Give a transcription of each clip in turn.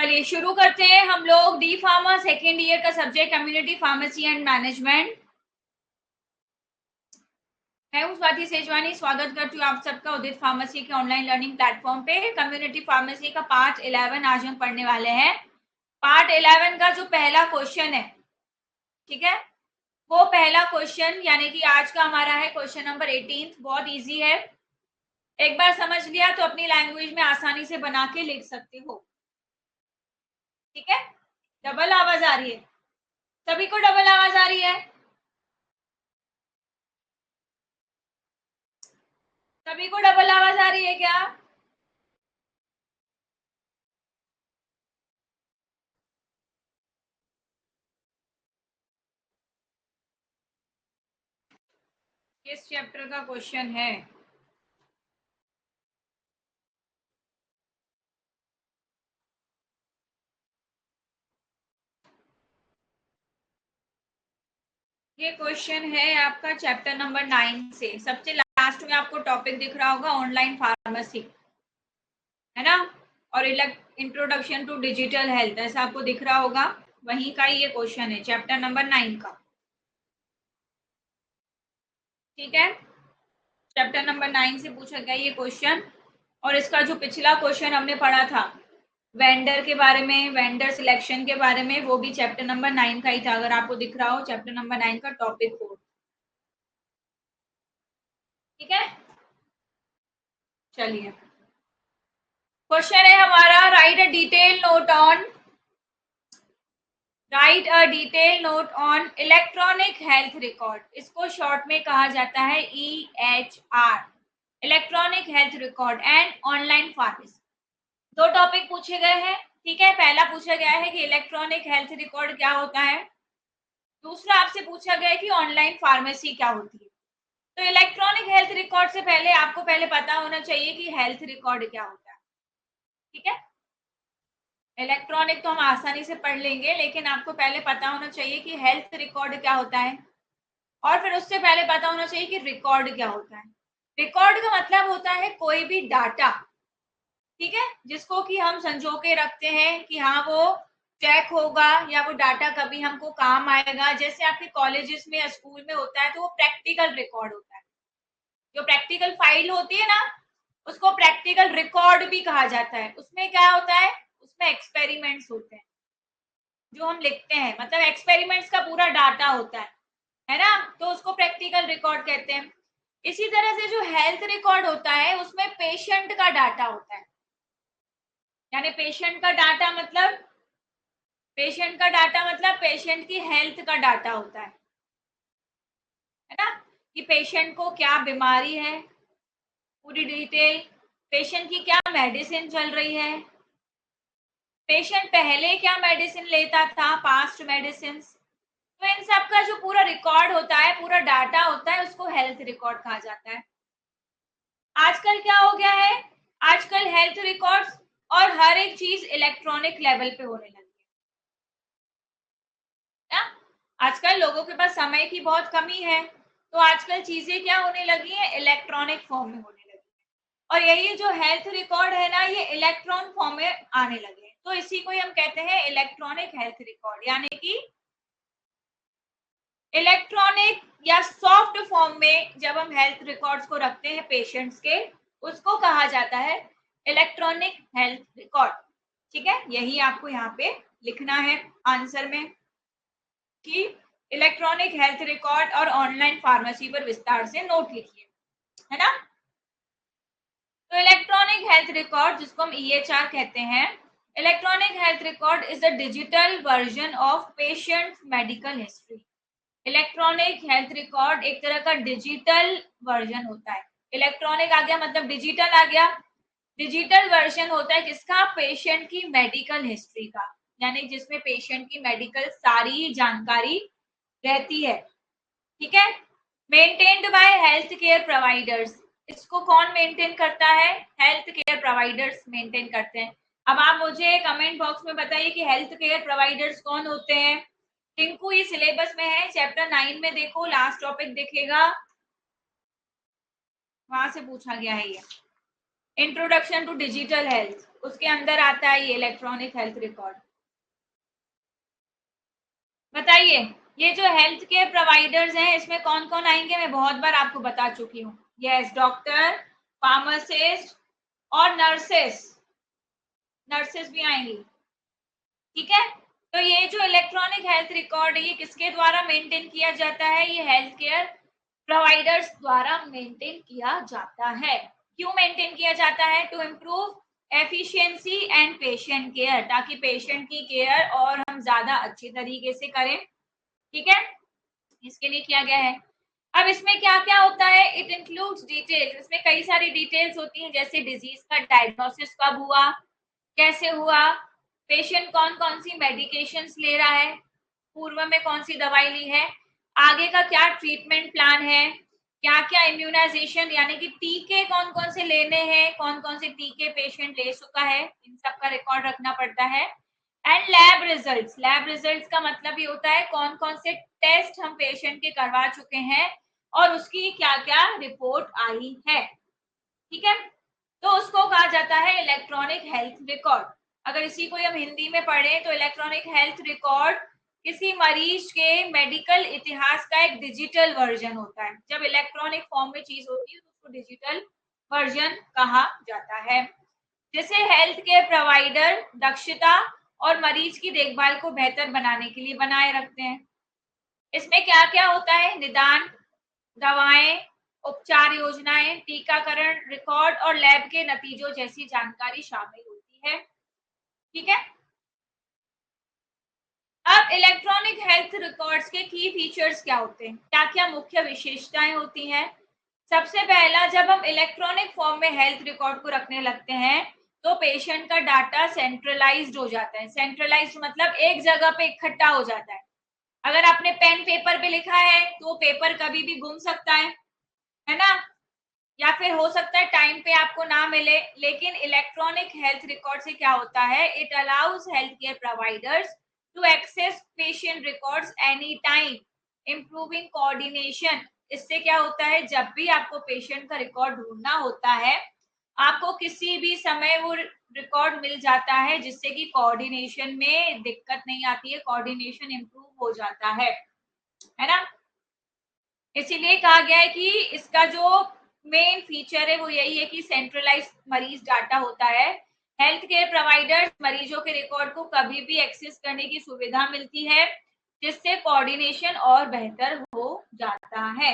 चलिए शुरू करते हैं हम लोग डी फार्मा सेकेंड ईयर का subject community pharmacy and management. मैं हूँ स्वाति सेजवानी, स्वागत करती हूँ आप सबका उदित फार्मेसी के ऑनलाइन लर्निंग प्लेटफॉर्म पे। कम्युनिटी फार्मेसी का पार्ट 11 आज हम पढ़ने वाले हैं। पार्ट 11 का जो पहला क्वेश्चन है, ठीक है, वो पहला क्वेश्चन यानी कि आज का हमारा है क्वेश्चन नंबर 18। बहुत इजी है, एक बार समझ लिया तो अपनी लैंग्वेज में आसानी से बना के लिख सकते हो। ठीक है, डबल आवाज आ रही है? सभी को डबल आवाज आ रही है? सभी को डबल आवाज आ रही है क्या? किस चैप्टर का क्वेश्चन है? ये क्वेश्चन है आपका चैप्टर नंबर 9 से। सबसे लास्ट में आपको टॉपिक दिख रहा होगा ऑनलाइन फार्मेसी, है ना, और इंट्रोडक्शन टू डिजिटल हेल्थ, ऐसा आपको दिख रहा होगा। वहीं का ये क्वेश्चन है चैप्टर नंबर 9 का। ठीक है, चैप्टर नंबर 9 से पूछा गया ये क्वेश्चन। और इसका जो पिछला क्वेश्चन हमने पढ़ा था वेंडर के बारे में, वेंडर सिलेक्शन के बारे में, वो भी चैप्टर नंबर 9 का ही था। अगर आपको दिख रहा हो चैप्टर नंबर 9 का टॉपिक कोड। ठीक है, चलिए क्वेश्चन है हमारा, right a detail note on electronic health record. इसको शॉर्ट में कहा जाता है EHR, electronic health record and online pharmacy. दो टॉपिक पूछे गए हैं। ठीक है, पहला पूछा गया है कि इलेक्ट्रॉनिक हेल्थ रिकॉर्ड क्या होता है, दूसरा आपसे पूछा गया है कि ऑनलाइन फार्मेसी क्या होती है। तो इलेक्ट्रॉनिक हेल्थ रिकॉर्ड से पहले आपको पहले पता होना चाहिए कि हेल्थ रिकॉर्ड क्या होता है। ठीक है, इलेक्ट्रॉनिक तो हम आसानी से पढ़ लेंगे, लेकिन आपको पहले पता होना चाहिए कि हेल्थ रिकॉर्ड क्या होता है, और फिर उससे पहले पता होना चाहिए कि रिकॉर्ड क्या होता है। रिकॉर्ड का मतलब होता है कोई भी डाटा, ठीक है, जिसको कि हम संजो के रखते हैं कि हाँ वो चेक होगा या वो डाटा कभी हमको काम आएगा। जैसे आपके कॉलेजेस में या स्कूल में होता है तो वो प्रैक्टिकल रिकॉर्ड होता है। जो प्रैक्टिकल फाइल होती है ना, उसको प्रैक्टिकल रिकॉर्ड भी कहा जाता है। उसमें क्या होता है, उसमें एक्सपेरिमेंट्स होते हैं जो हम लिखते हैं, मतलब एक्सपेरिमेंट्स का पूरा डाटा होता है ना, तो उसको प्रैक्टिकल रिकॉर्ड कहते हैं। इसी तरह से जो हेल्थ रिकॉर्ड होता है उसमें पेशेंट का डाटा होता है। यानी पेशेंट का डाटा मतलब पेशेंट की हेल्थ का डाटा होता है ना, कि पेशेंट को क्या बीमारी है, पूरी डिटेल, पेशेंट की क्या मेडिसिन चल रही है, पेशेंट पहले क्या मेडिसिन लेता था, पास्ट मेडिसिन। तो इन सब का जो पूरा रिकॉर्ड होता है, पूरा डाटा होता है, उसको हेल्थ रिकॉर्ड कहा जाता है। आजकल क्या हो गया है, आजकल हेल्थ रिकॉर्ड्स और हर एक चीज इलेक्ट्रॉनिक लेवल पे होने लगी है ना। आजकल लोगों के पास समय की बहुत कमी है, तो आजकल चीजें क्या होने लगी है, इलेक्ट्रॉनिक फॉर्म में होने लगी है। और यही जो हेल्थ रिकॉर्ड है ना, ये इलेक्ट्रॉन फॉर्म में आने लगे हैं। तो इसी को ही हम कहते हैं इलेक्ट्रॉनिक हेल्थ रिकॉर्ड, यानी कि इलेक्ट्रॉनिक या सॉफ्ट फॉर्म में जब हम हेल्थ रिकॉर्ड्स को रखते हैं पेशेंट्स के, उसको कहा जाता है इलेक्ट्रॉनिक हेल्थ रिकॉर्ड। ठीक है, यही आपको यहाँ पे लिखना है आंसर में कि इलेक्ट्रॉनिक हेल्थ रिकॉर्ड और ऑनलाइन फार्मेसी पर विस्तार से नोट लिखिए, है ना। तो इलेक्ट्रॉनिक हेल्थ रिकॉर्ड, जिसको हम EHR कहते हैं, electronic health record is the digital version of patient medical history. Electronic health record एक तरह का डिजिटल वर्जन होता है। इलेक्ट्रॉनिक आ गया मतलब डिजिटल आ गया। डिजिटल वर्जन होता है किसका, पेशेंट की मेडिकल हिस्ट्री का, यानी जिसमें पेशेंट की मेडिकल सारी जानकारी रहती है। ठीक है, maintained by health care providers. इसको कौन मेंटेन करता है, हेल्थ केयर प्रोवाइडर्स मेंटेन करते हैं। अब आप मुझे कमेंट बॉक्स में बताइए कि हेल्थ केयर प्रोवाइडर्स कौन होते हैं। टिंकू ये सिलेबस में है, चैप्टर 9 में देखो, लास्ट टॉपिक दिखेगा, वहां से पूछा गया है ये। इंट्रोडक्शन टू डिजिटल हेल्थ, उसके अंदर आता है ये इलेक्ट्रॉनिक हेल्थ रिकॉर्ड। बताइए, ये जो हेल्थ केयर प्रोवाइडर्स हैं इसमें कौन कौन आएंगे? मैं बहुत बार आपको बता चुकी हूँ। यस, डॉक्टर, फार्मासिस्ट और नर्सेस, नर्सेस भी आएंगी। ठीक है, तो ये जो इलेक्ट्रॉनिक हेल्थ रिकॉर्ड है ये किसके द्वारा मेंटेन किया जाता है? ये हेल्थ केयर प्रोवाइडर्स द्वारा मेंटेन किया जाता है। क्यों मेंटेन किया जाता है? To improve efficiency and patient care, ताकि पेशेंट की केयर और हम ज्यादा अच्छी तरीके से करें। ठीक है, इसके लिए किया गया है। अब इसमें क्या क्या होता है? इट इंक्लूड्स डिटेल्स, इसमें कई सारी डिटेल्स होती हैं, जैसे डिजीज का डायग्नोसिस कब हुआ, कैसे हुआ, पेशेंट कौन कौन सी मेडिकेशंस ले रहा है, पूर्व में कौन सी दवाई ली है, आगे का क्या ट्रीटमेंट प्लान है, क्या क्या इम्यूनाइजेशन यानी कि टीके कौन कौन से लेने हैं, कौन कौन से टीके पेशेंट ले चुका है, इन सब का रिकॉर्ड रखना पड़ता है। And lab results, lab results का मतलब ये होता है कौन कौन से टेस्ट हम पेशेंट के करवा चुके हैं और उसकी क्या क्या रिपोर्ट आई है। ठीक है, तो उसको कहा जाता है इलेक्ट्रॉनिक हेल्थ रिकॉर्ड। अगर इसी को हम हिंदी में पढ़ें तो इलेक्ट्रॉनिक हेल्थ रिकॉर्ड किसी मरीज के मेडिकल इतिहास का एक डिजिटल वर्जन होता है। जब इलेक्ट्रॉनिक फॉर्म में चीज होती है तो उसको डिजिटल वर्जन कहा जाता है, जिसे हेल्थ केयर प्रोवाइडर दक्षता और मरीज की देखभाल को बेहतर बनाने के लिए बनाए रखते हैं। इसमें क्या क्या होता है? निदान, दवाएं, उपचार योजनाएं, टीकाकरण रिकॉर्ड और लैब के नतीजों जैसी जानकारी शामिल होती है। ठीक है, अब इलेक्ट्रॉनिक हेल्थ रिकॉर्ड्स के की फीचर्स क्या होते हैं, क्या क्या मुख्य विशेषताएं होती हैं? सबसे पहला, जब हम इलेक्ट्रॉनिक फॉर्म में हेल्थ रिकॉर्ड को रखने लगते हैं तो पेशेंट का डाटा सेंट्रलाइज्ड हो जाता है। सेंट्रलाइज्ड मतलब एक जगह पे इकट्ठा हो जाता है। अगर आपने पेन पेपर पे लिखा है तो पेपर कभी भी गुम सकता है ना, या फिर हो सकता है टाइम पे आपको ना मिले। लेकिन इलेक्ट्रॉनिक हेल्थ रिकॉर्ड से क्या होता है? It allows health care providers to access patient records any time, improving coordination. इससे क्या होता है? जब भी आपको पेशेंट का रिकॉर्ड ढूंढना होता है आपको किसी भी समय वो रिकॉर्ड मिल जाता है, जिससे कि कोऑर्डिनेशन में दिक्कत नहीं आती है, कोऑर्डिनेशन इम्प्रूव हो जाता है ना। इसीलिए कहा गया है कि इसका जो मेन फीचर है वो यही है कि सेंट्रलाइज मरीज डाटा होता है। हेल्थ केयर प्रोवाइडर्स मरीजों के रिकॉर्ड को कभी भी एक्सेस करने की सुविधा मिलती है, जिससे कोऑर्डिनेशन और बेहतर हो जाता है।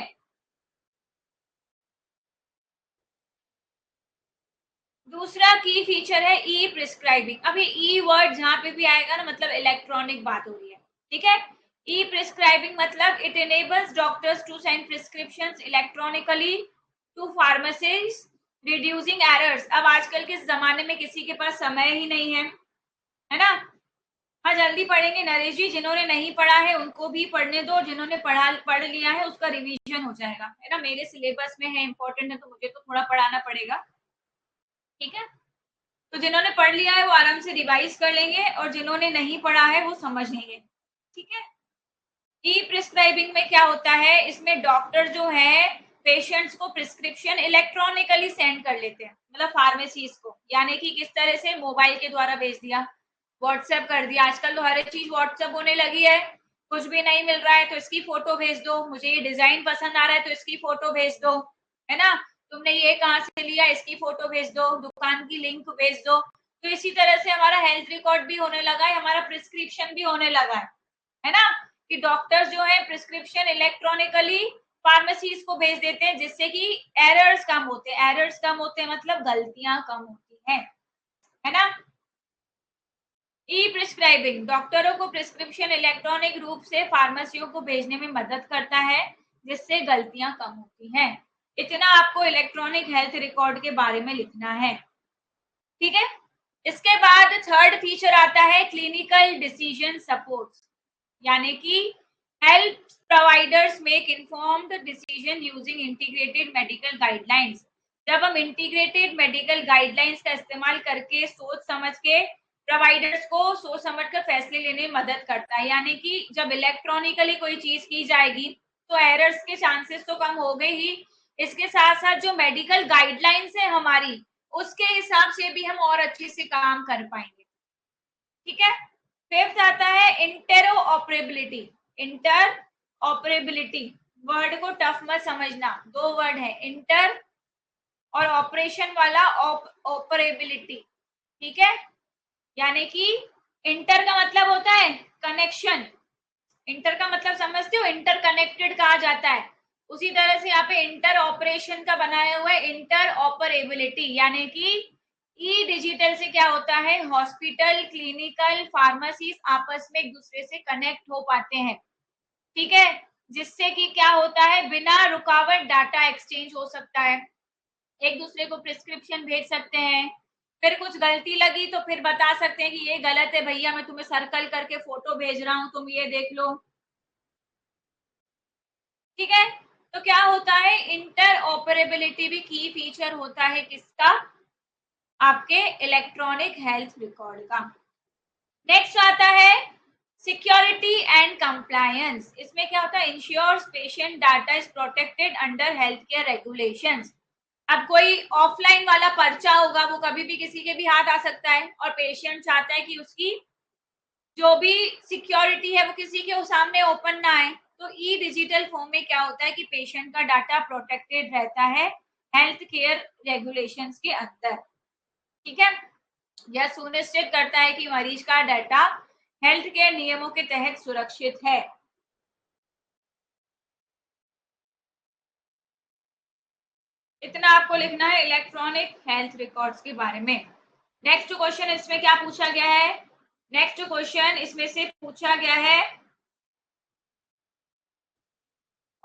दूसरा की फीचर है ई प्रिस्क्राइबिंग। अब ये ई वर्ड जहां पे भी आएगा ना मतलब इलेक्ट्रॉनिक बात हो रही है। ठीक है, ई प्रिस्क्राइबिंग मतलब it enables doctors to send prescriptions electronically to pharmacies, reducing errors. अब आजकल के जमाने में किसी के पास समय ही नहीं है ना। हाँ, जल्दी पढ़ेंगे नरेश जी, जिन्होंने नहीं पढ़ा है उनको भी पढ़ने दो, जिन्होंने पढ़ लिया है उसका रिवीजन हो जाएगा, है ना। मेरे सिलेबस में है, इंपॉर्टेंट है, तो मुझे तो थोड़ा पढ़ाना पड़ेगा। ठीक है, तो जिन्होंने पढ़ लिया है वो आराम से रिवाइज कर लेंगे और जिन्होंने नहीं पढ़ा है वो समझ लेंगे। ठीक है, ई प्रिस्क्राइबिंग में क्या होता है? इसमें डॉक्टर जो है पेशेंट्स को प्रिस्क्रिप्शन इलेक्ट्रॉनिकली सेंड कर लेते हैं, मतलब फार्मेसीज को, यानी कि किस तरह से? मोबाइल के द्वारा भेज दिया, व्हाट्सएप कर दिया। आजकल तो हर एक चीज व्हाट्सएप होने लगी है। कुछ भी नहीं मिल रहा है तो इसकी फोटो भेज दो, मुझे ये डिजाइन पसंद आ रहा है तो इसकी फोटो भेज दो, है ना। तुमने ये कहाँ से लिया, इसकी फोटो भेज दो, दुकान की लिंक भेज दो। तो इसी तरह से हमारा हेल्थ रिकॉर्ड भी होने लगा है, हमारा प्रिस्क्रिप्शन भी होने लगा है ना। कि डॉक्टर्स जो है प्रिस्क्रिप्शन इलेक्ट्रॉनिकली फार्मेसीज को भेज देते हैं, जिससे कि एरर्स कम होते हैं। एरर्स कम होते हैं मतलब गलतियां कम होती हैं, है ना। ई प्रिस्क्राइबिंग डॉक्टरों को प्रिस्क्रिप्शन इलेक्ट्रॉनिक रूप से फार्मेसियों को भेजने में मदद करता है, जिससे गलतियां कम होती हैं। इतना आपको इलेक्ट्रॉनिक हेल्थ रिकॉर्ड के बारे में लिखना है। ठीक है, इसके बाद थर्ड फीचर आता है क्लिनिकल डिसीजन सपोर्ट, यानी कि help providers make informed decision using integrated medical guidelines. जब हम इंटीग्रेटेड मेडिकल गाइडलाइंस का इस्तेमाल करके सोच समझ के प्रोवाइडर्स को सोच समझ कर फैसले लेने में मदद करता है, यानी कि जब इलेक्ट्रॉनिकली कोई चीज की जाएगी तो एरर्स के चांसेस तो कम हो गए ही, इसके साथ साथ जो मेडिकल गाइडलाइंस है हमारी उसके हिसाब से भी हम और अच्छे से काम कर पाएंगे। ठीक है। फिफ्थ आता है इंटरऑपरेबिलिटी। इंटरऑपरेबिलिटी वर्ड को टफ मत समझना, दो वर्ड है, इंटर और ऑपरेशन वाला ऑपरेबिलिटी। ठीक है, यानी कि इंटर का मतलब होता है कनेक्शन, इंटर का मतलब समझते हो, इंटर कनेक्टेड कहा जाता है। उसी तरह से यहाँ पे इंटर ऑपरेशन का बनाया हुआ है इंटर ऑपरेबिलिटी, यानी कि ई डिजिटल से क्या होता है, हॉस्पिटल, क्लिनिकल, फार्मेसी आपस में एक दूसरे से कनेक्ट हो पाते हैं। ठीक है, जिससे कि क्या होता है, बिना रुकावट डाटा एक्सचेंज हो सकता है, एक दूसरे को प्रिस्क्रिप्शन भेज सकते हैं, फिर कुछ गलती लगी तो फिर बता सकते हैं कि ये गलत है भैया, मैं तुम्हें सर्कल करके फोटो भेज रहा हूं, तुम ये देख लो। ठीक है, तो क्या होता है, इंटर ऑपरेबिलिटी भी की फीचर होता है किसका, आपके इलेक्ट्रॉनिक हेल्थ रिकॉर्ड का। नेक्स्ट आता है सिक्योरिटी एंड कंप्लायंस। इसमें क्या होता है, ensures patient data is protected under health care regulations. अब कोई ऑफलाइन वाला पर्चा होगा, वो कभी भी किसी के भी हाथ आ सकता है, और पेशेंट चाहता है कि उसकी जो भी सिक्योरिटी है वो किसी के सामने ओपन ना आए, तो ई डिजिटल फॉर्म में क्या होता है कि पेशेंट का डाटा प्रोटेक्टेड रहता है हेल्थ केयर रेगुलेशंस के अंदर। ठीक है, यह सुनिश्चित करता है कि मरीज का डाटा हेल्थ केयर नियमों के तहत सुरक्षित है। इतना आपको लिखना है इलेक्ट्रॉनिक हेल्थ रिकॉर्ड्स के बारे में। नेक्स्ट क्वेश्चन इसमें क्या पूछा गया है, नेक्स्ट क्वेश्चन इसमें से पूछा गया है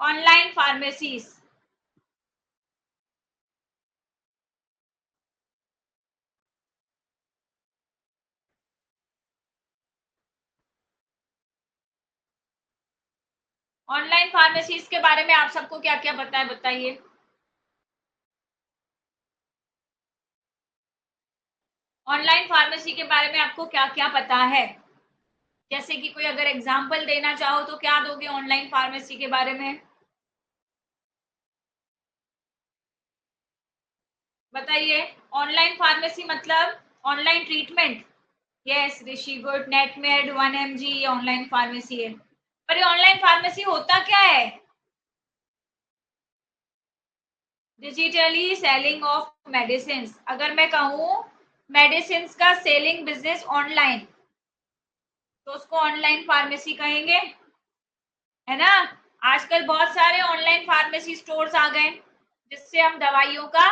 ऑनलाइन फार्मेसीज। ऑनलाइन फार्मेसीज के बारे में आप सबको क्या क्या पता है, बताइए। ऑनलाइन फार्मेसी के बारे में आपको क्या क्या पता है, जैसे कि कोई अगर एग्जांपल देना चाहो तो क्या दोगे ऑनलाइन फार्मेसी के बारे में, बताइए। ऑनलाइन फार्मेसी मतलब ऑनलाइन ट्रीटमेंट। यस ऋषि गुड, नेटमेड, 1mg ये ऑनलाइन फार्मेसी है। पर ये ऑनलाइन फार्मेसी होता क्या है, डिजिटली सेलिंग ऑफ मेडिसिन। अगर मैं कहूँ मेडिसिन का सेलिंग बिजनेस ऑनलाइन, तो उसको ऑनलाइन फार्मेसी कहेंगे, है ना। आजकल बहुत सारे ऑनलाइन फार्मेसी स्टोर्स आ गए जिससे हम दवाइयों का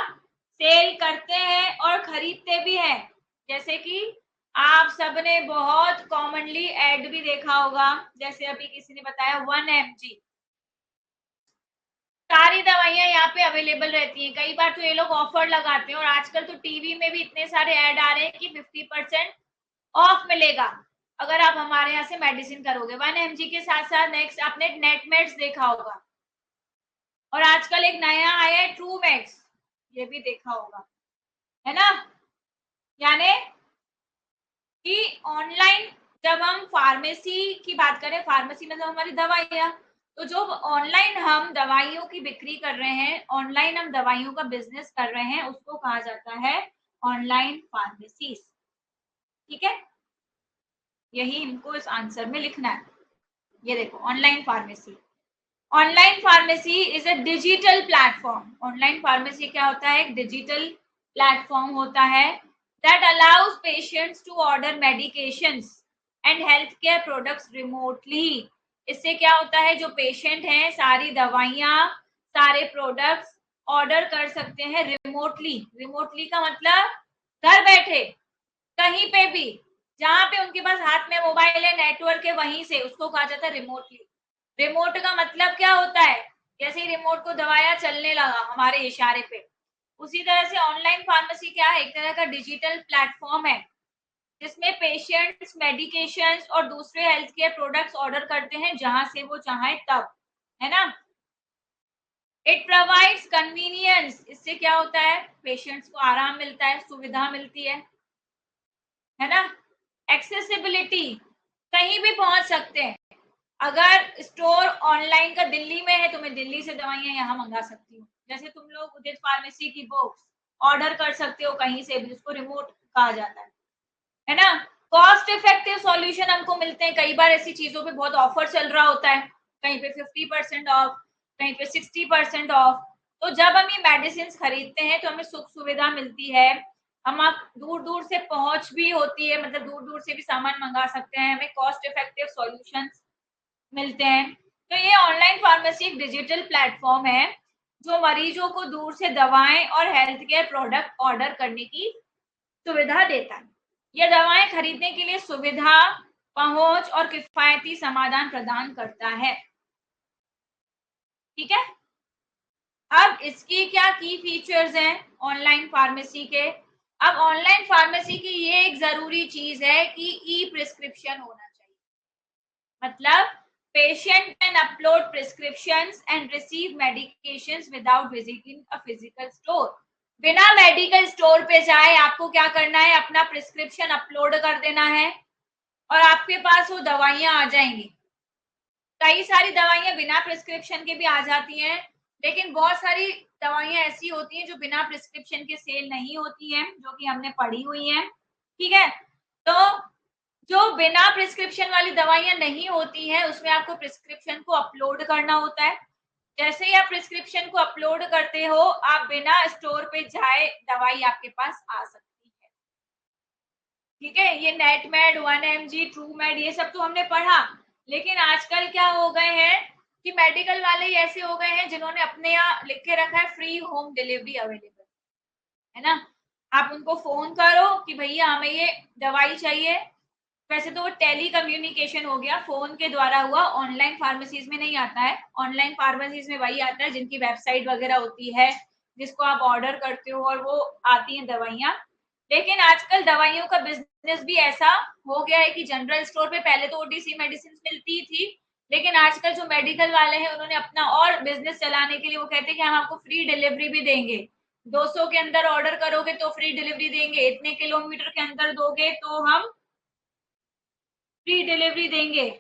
सेल करते हैं और खरीदते भी हैं। जैसे कि आप सबने बहुत कॉमनली एड भी देखा होगा, जैसे अभी किसी ने बताया 1mg, सारी दवाइयां यहाँ पे अवेलेबल रहती हैं। कई बार तो ये लोग ऑफर लगाते हैं, और आजकल तो टीवी में भी इतने सारे ऐड आ रहे हैं कि 50% ऑफ मिलेगा अगर आप हमारे यहाँ से मेडिसिन करोगे। 1mg के साथ साथ नेक्स्ट आपने नेटमेड्स देखा होगा, और आजकल एक नया आया है ट्रू मैक्स, ये भी देखा होगा, है ना। यानी कि ऑनलाइन जब हम फार्मेसी की बात करें, फार्मेसी मतलब हमारी दवाइयाँ, तो जो ऑनलाइन हम दवाइयों की बिक्री कर रहे हैं, ऑनलाइन हम दवाइयों का बिजनेस कर रहे हैं, उसको कहा जाता है ऑनलाइन फार्मेसी। ठीक है, यही इनको इस आंसर में लिखना है। ये देखो online pharmacy, online pharmacy is a digital platform. Online pharmacy क्या होता है, एक डिजिटल प्लेटफॉर्म होता है that allows patients to order medications and health care products remotely. इससे क्या होता है, जो पेशेंट हैं सारी दवाइयाँ, सारे प्रोडक्ट्स ऑर्डर कर सकते हैं रिमोटली। रिमोटली का मतलब घर बैठे कहीं पे भी, जहां पे उनके पास हाथ में मोबाइल है, नेटवर्क है, वहीं से, उसको कहा जाता है रिमोटली। रिमोट का मतलब क्या होता है, जैसे ही रिमोट को दबाया चलने लगा हमारे इशारे पे, उसी तरह से ऑनलाइन फार्मेसी क्या है, एक तरह का डिजिटल प्लेटफॉर्म है जिसमें पेशेंट्स मेडिकेशंस और दूसरे हेल्थ केयर प्रोडक्ट्स ऑर्डर करते हैं जहां से वो चाहें तब, है ना। इट प्रोवाइड्स कन्वीनियंस, इससे क्या होता है, पेशेंट्स को आराम मिलता है, सुविधा मिलती है ना। एक्सेसिबिलिटी, कहीं भी पहुंच सकते हैं। अगर स्टोर ऑनलाइन का दिल्ली में है तो मैं दिल्ली से दवाइयां यहाँ मंगा सकती हूँ। जैसे तुम लोग उदित फार्मेसी की बुक्स ऑर्डर कर सकते हो कहीं से भी, जिसको रिमोट कहा जाता है ना। कॉस्ट इफेक्टिव सॉल्यूशन हमको मिलते हैं, कई बार ऐसी चीजों पे बहुत ऑफर चल रहा होता है, कहीं पे 50% ऑफ, कहीं पे 60% ऑफ। तो जब हम ये मेडिसिन खरीदते हैं तो हमें सुख सुविधा मिलती है, हम आप दूर दूर से पहुंच भी होती है, मतलब दूर दूर से भी सामान मंगा सकते हैं, हमें कॉस्ट इफेक्टिव सॉल्यूशंस मिलते हैं। तो ये ऑनलाइन फार्मेसी एक डिजिटल प्लेटफॉर्म है जो मरीजों को दूर से दवाएं और हेल्थ केयर प्रोडक्ट ऑर्डर करने की सुविधा देता है। यह दवाएं खरीदने के लिए सुविधा, पहुंच और किफायती समाधान प्रदान करता है। ठीक है, अब इसकी क्या की फीचर्स हैं ऑनलाइन फार्मेसी के। अब ऑनलाइन फार्मेसी की ये एक जरूरी चीज है कि ई प्रिस्क्रिप्शन होना चाहिए, मतलब patient can upload prescriptions and receive medications without visiting a physical store। बिना मेडिकल स्टोर पे जाए आपको क्या करना है, अपना प्रिस्क्रिप्शन अपलोड कर देना है और आपके पास वो दवाइयां आ जाएंगी। कई सारी दवाइयां बिना प्रिस्क्रिप्शन के भी आ जाती हैं, लेकिन बहुत सारी दवाइयां ऐसी होती हैं जो बिना प्रिस्क्रिप्शन के सेल नहीं होती हैं, जो कि हमने पढ़ी हुई हैं। ठीक है, तो जो बिना प्रिस्क्रिप्शन वाली दवाइयां नहीं होती हैं उसमें आपको प्रिस्क्रिप्शन को अपलोड करना होता है। जैसे ही आप प्रिस्क्रिप्शन को अपलोड करते हो, आप बिना स्टोर पे जाए दवाई आपके पास आ सकती है। ठीक है, ये नेटमेड, 1mg, ट्रूमेड, ये सब तो हमने पढ़ा, लेकिन आजकल क्या हो गए हैं कि मेडिकल वाले ऐसे हो गए हैं जिन्होंने अपने यहाँ लिख के रखा है फ्री होम डिलीवरी अवेलेबल है ना। आप उनको फोन करो कि भैया हमें ये दवाई चाहिए। वैसे तो वो टेली कम्युनिकेशन हो गया, फोन के द्वारा हुआ, ऑनलाइन फार्मेसीज में नहीं आता है। ऑनलाइन फार्मेसीज में वही आता है जिनकी वेबसाइट वगैरह होती है, जिसको आप ऑर्डर करते हो और वो आती हैं दवाइयाँ। लेकिन आजकल दवाइयों का बिजनेस भी ऐसा हो गया है कि जनरल स्टोर पे पहले तो ओटीसी मेडिसिन मिलती थी, लेकिन आजकल जो मेडिकल वाले हैं उन्होंने अपना और बिजनेस चलाने के लिए वो कहते हैं कि हम आपको फ्री डिलीवरी भी देंगे। 200 के अंदर ऑर्डर करोगे तो फ्री डिलीवरी देंगे, इतने किलोमीटर के अंदर दोगे तो हम फ्री डिलीवरी देंगे।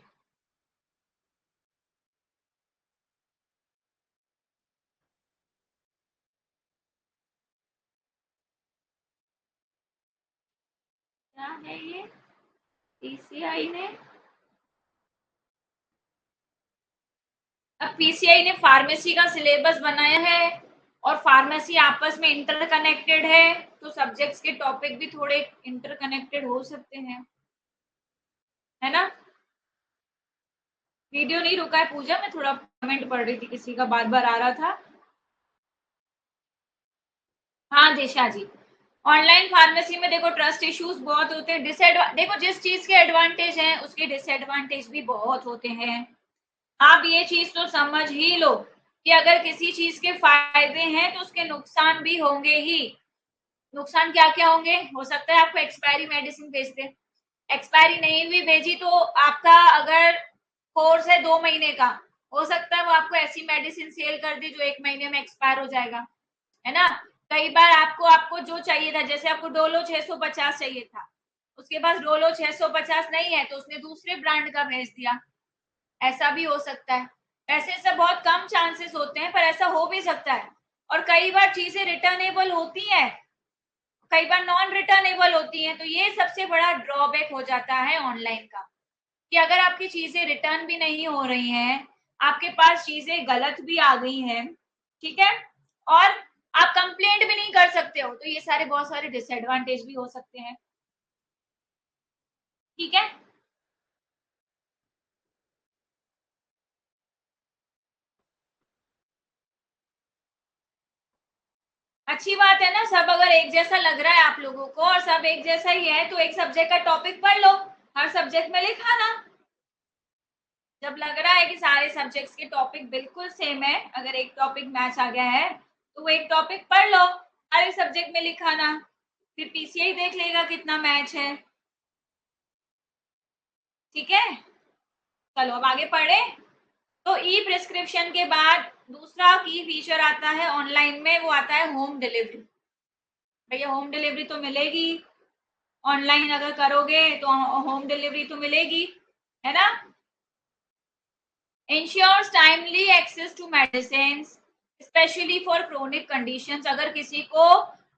क्या है ये पीसीआई ने, अब पीसीआई ने फार्मेसी का सिलेबस बनाया है और फार्मेसी आपस में इंटरकनेक्टेड है, तो सब्जेक्ट्स के टॉपिक भी थोड़े इंटरकनेक्टेड हो सकते हैं, है ना। वीडियो नहीं रुका है पूजा, मैं थोड़ा कमेंट पढ़ रही थी, किसी का बार बार आ रहा था। हाँ दिशा जी, ऑनलाइन फार्मेसी में देखो ट्रस्ट इश्यूज बहुत होते हैं, देखो जिस चीज के एडवांटेज हैं उसके डिसएडवांटेज भी बहुत होते हैं। आप ये चीज तो समझ ही लो कि अगर किसी चीज के फायदे हैं तो उसके नुकसान भी होंगे ही। नुकसान क्या क्या होंगे, हो सकता है आपको एक्सपायरी मेडिसिन भेज दे, एक्सपायरी नहीं भी भेजी तो आपका अगर कोर्स है 2 महीने का, हो सकता है वो आपको ऐसी मेडिसिन सेल कर दे जो 1 महीने में एक्सपायर हो जाएगा, है ना। कई बार आपको आपको जो चाहिए था, जैसे आपको डोलो 650 चाहिए था, उसके पास डोलो 650 नहीं है तो उसने दूसरे ब्रांड का भेज दिया, ऐसा भी हो सकता है। ऐसे सब बहुत कम चांसेस होते हैं पर ऐसा हो भी सकता है। और कई बार चीजें रिटर्नेबल होती हैं, कई बार नॉन रिटर्नेबल होती हैं, तो ये सबसे बड़ा ड्रॉबैक हो जाता है ऑनलाइन का, कि अगर आपकी चीजें रिटर्न भी नहीं हो रही हैं, आपके पास चीजें गलत भी आ गई हैं, ठीक है, और आप कंप्लेंट भी नहीं कर सकते हो, तो ये सारे बहुत सारे डिसएडवांटेज भी हो सकते हैं। ठीक है, अच्छी बात है ना। सब अगर एक जैसा लग रहा है आप लोगों को और सब एक जैसा ही है तो एक सब्जेक्ट का टॉपिक पढ़ लो, हर सब्जेक्ट में लिखा ना। जब लग रहा है कि सारे सब्जेक्ट्स के टॉपिक बिल्कुल सेम है, अगर एक टॉपिक मैच आ गया है तो वो एक टॉपिक पढ़ लो, हर एक सब्जेक्ट में लिखा ना, फिर पीसीआई देख लेगा कितना मैच है। ठीक है, चलो अब आगे पढ़े। तो ई प्रिस्क्रिप्शन के बाद दूसरा की फीचर आता है ऑनलाइन में, वो आता है होम डिलीवरी। भैया होम डिलीवरी तो मिलेगी, ऑनलाइन अगर करोगे तो होम डिलीवरी तो मिलेगी, है ना। Ensures timely access to medicine specially for chronic conditions. अगर किसी को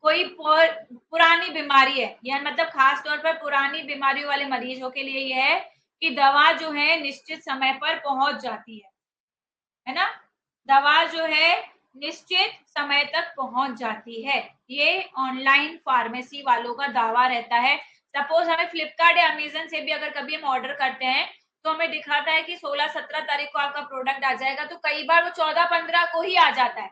कोई पुरानी बीमारी है, या मतलब खास तौर पर पुरानी बीमारियों वाले मरीजों के लिए यह है कि दवा जो है निश्चित समय पर पहुंच जाती है ना। दवा जो है निश्चित समय तक पहुंच जाती है। ये ऑनलाइन फार्मेसी वालों का दावा रहता है। सपोज हमें फ्लिपकार्ट या अमेजन से भी अगर कभी हम ऑर्डर करते हैं तो हमें दिखाता है कि 16-17 तारीख को आपका प्रोडक्ट आ जाएगा, तो कई बार वो 14-15 को ही आ जाता है।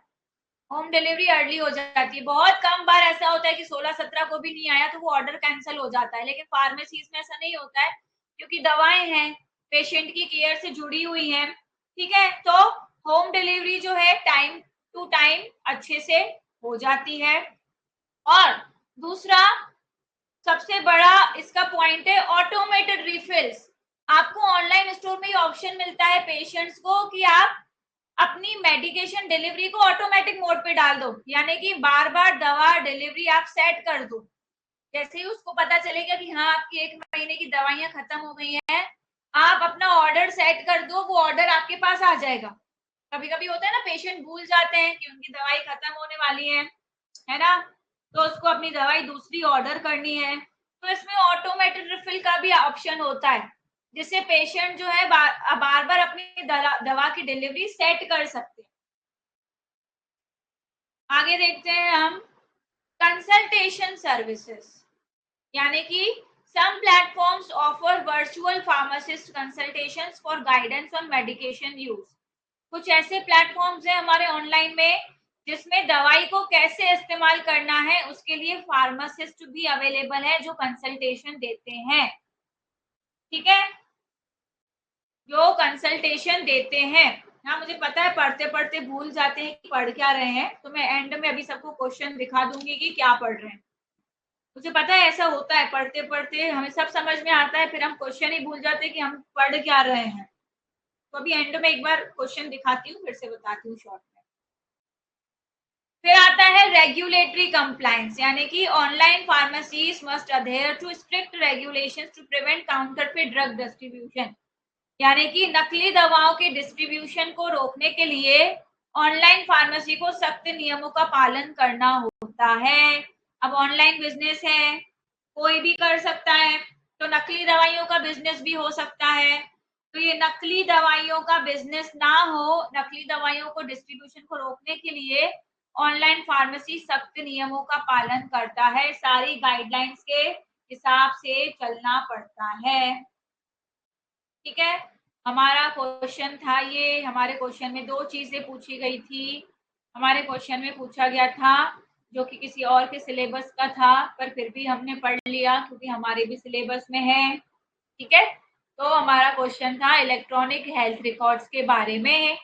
होम डिलीवरी अर्ली हो जाती है। बहुत कम बार ऐसा होता है कि 16-17 को भी नहीं आया तो वो ऑर्डर कैंसिल हो जाता है। लेकिन फार्मेसीज में ऐसा नहीं होता है, क्योंकि दवाएं हैं, पेशेंट की केयर से जुड़ी हुई हैं। ठीक है, तो होम डिलीवरी जो है टाइम टू टाइम अच्छे से हो जाती है। और दूसरा सबसे बड़ा इसका पॉइंट है ऑटोमेटेड रिफिल्स। आपको ऑनलाइन स्टोर में ये ऑप्शन मिलता है पेशेंट्स को कि आप अपनी मेडिकेशन डिलीवरी को ऑटोमेटिक मोड पे डाल दो, यानी कि बार बार दवा डिलीवरी आप सेट कर दो। जैसे ही उसको पता चलेगा कि हाँ आपकी 1 महीने की दवाइयां खत्म हो गई हैं, आप अपना ऑर्डर सेट कर दो, वो ऑर्डर आपके पास आ जाएगा। कभी कभी होता है ना, पेशेंट भूल जाते हैं कि उनकी दवाई खत्म होने वाली है ना, तो उसको अपनी दवाई दूसरी ऑर्डर करनी है, तो इसमें ऑटोमेटेड रिफिल का भी ऑप्शन होता है, जिससे पेशेंट जो है बार बार अपनी दवा की डिलीवरी सेट कर सकते हैं। आगे देखते हैं हम कंसल्टेशन सर्विसेज, यानी कि some platforms offer virtual pharmacist consultations for guidance on medication use। कुछ ऐसे प्लेटफॉर्म्स हैं हमारे ऑनलाइन में जिसमें दवाई को कैसे इस्तेमाल करना है उसके लिए फार्मासिस्ट भी अवेलेबल है जो कंसल्टेशन देते हैं। ठीक है, जो कंसल्टेशन देते हैं। हाँ, मुझे पता है पढ़ते पढ़ते भूल जाते हैं कि पढ़ क्या रहे हैं, तो मैं एंड में अभी सबको क्वेश्चन दिखा दूंगी कि क्या पढ़ रहे हैं। मुझे पता है ऐसा होता है, पढ़ते पढ़ते हमें सब समझ में आता है, फिर हम क्वेश्चन ही भूल जाते हैं कि हम पढ़ क्या रहे हैं। तो अभी एंड में एक बार क्वेश्चन दिखाती हूँ, फिर से बताती हूँ शॉर्ट में। फिर आता है रेगुलेटरी कंप्लायंस, यानी कि online pharmacies must adhere to strict regulations to prevent counterfeit drug distribution. यानी कि नकली दवाओं के डिस्ट्रीब्यूशन को रोकने के लिए ऑनलाइन फार्मेसी को सख्त नियमों का पालन करना होता है। अब ऑनलाइन बिजनेस है, कोई भी कर सकता है, तो नकली दवाइयों का बिजनेस भी हो सकता है। तो ये नकली दवाइयों का बिजनेस ना हो, नकली दवाइयों को डिस्ट्रीब्यूशन को रोकने के लिए ऑनलाइन फार्मेसी सख्त नियमों का पालन करता है, सारी गाइडलाइंस के हिसाब से चलना पड़ता है। ठीक है, हमारा क्वेश्चन था ये। हमारे क्वेश्चन में दो चीजें पूछी गई थी। हमारे क्वेश्चन में पूछा गया था जो कि किसी और के सिलेबस का था, पर फिर भी हमने पढ़ लिया क्योंकि हमारे भी सिलेबस में है। ठीक है, तो हमारा क्वेश्चन था इलेक्ट्रॉनिक हेल्थ रिकॉर्ड्स के बारे में,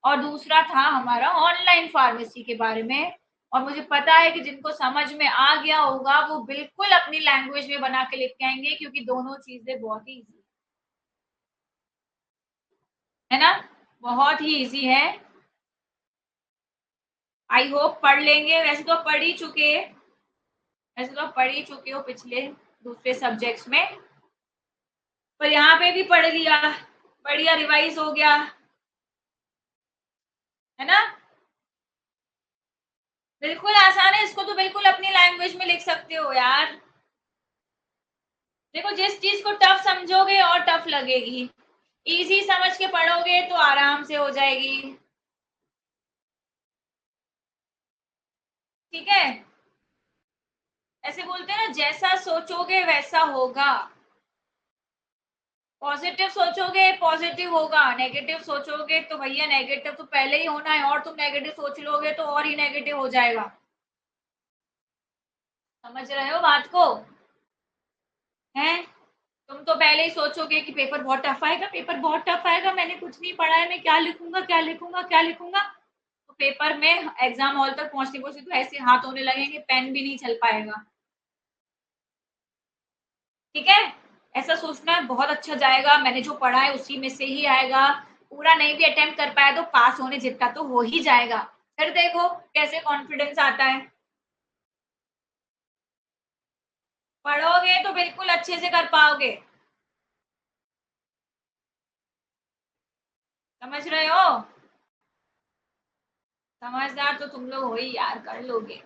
और दूसरा था हमारा ऑनलाइन फार्मेसी के बारे में। और मुझे पता है कि जिनको समझ में आ गया होगा वो बिल्कुल अपनी लैंग्वेज में बना के लिख के आएंगे, क्योंकि दोनों चीजें बहुत ही इजी है ना, बहुत ही इजी है। आई होप पढ़ लेंगे। वैसे तो पढ़ ही चुके, वैसे तो पढ़ ही चुके हो पिछले दूसरे सब्जेक्ट्स में, पर यहाँ पे भी पढ़ लिया, बढ़िया रिवाइज हो गया, है ना। बिल्कुल आसान है, इसको तो बिल्कुल अपनी लैंग्वेज में लिख सकते हो यार। देखो, जिस चीज को टफ समझोगे और टफ लगेगी, इजी समझ के पढ़ोगे तो आराम से हो जाएगी। ठीक है, ऐसे बोलते हैं ना, जैसा सोचोगे वैसा होगा। पॉजिटिव सोचोगे पॉजिटिव होगा, नेगेटिव सोचोगे तो भैया नेगेटिव तो पहले ही होना है, और तुम नेगेटिव सोच लोगे तो और ही नेगेटिव हो जाएगा। समझ रहे हो बात को? हैं, तुम तो पहले ही सोचोगे कि पेपर बहुत टफ आएगा, पेपर बहुत टफ आएगा, मैंने कुछ नहीं पढ़ा है, मैं क्या लिखूंगा क्या लिखूंगा क्या लिखूंगा। तो पेपर में एग्जाम हॉल तक पहुंचने पहुंचते तो ऐसे हाथ होने लगेंगे, पेन भी नहीं चल पाएगा। ठीक है, ऐसा सोचना है बहुत अच्छा जाएगा, मैंने जो पढ़ा है उसी में से ही आएगा, पूरा नहीं भी अटेम्प्ट कर पाया तो पास होने जितना तो हो ही जाएगा। फिर देखो कैसे कॉन्फिडेंस आता है। पढ़ोगे तो बिल्कुल अच्छे से कर पाओगे। समझ रहे हो? समझदार तो तुम लोग हो ही यार, कर लोगे।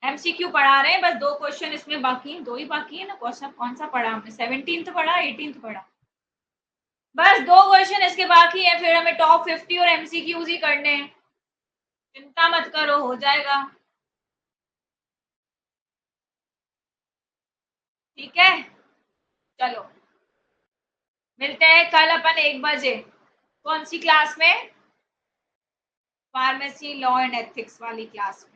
एमसीक्यू पढ़ा रहे हैं, बस 2 क्वेश्चन इसमें बाकी हैं, 2 ही बाकी है ना। कौन सा पढ़ा हमने? 17th पढ़ा, 18th पढ़ा, बस 2 क्वेश्चन इसके बाकी है, फिर हमें टॉप 50 और एमसीक्यूज ही करने हैं। चिंता मत करो, हो जाएगा। ठीक है, चलो मिलते हैं कल अपन 1 बजे। कौन सी क्लास में? फार्मेसी लॉ एंड एथिक्स वाली क्लास में।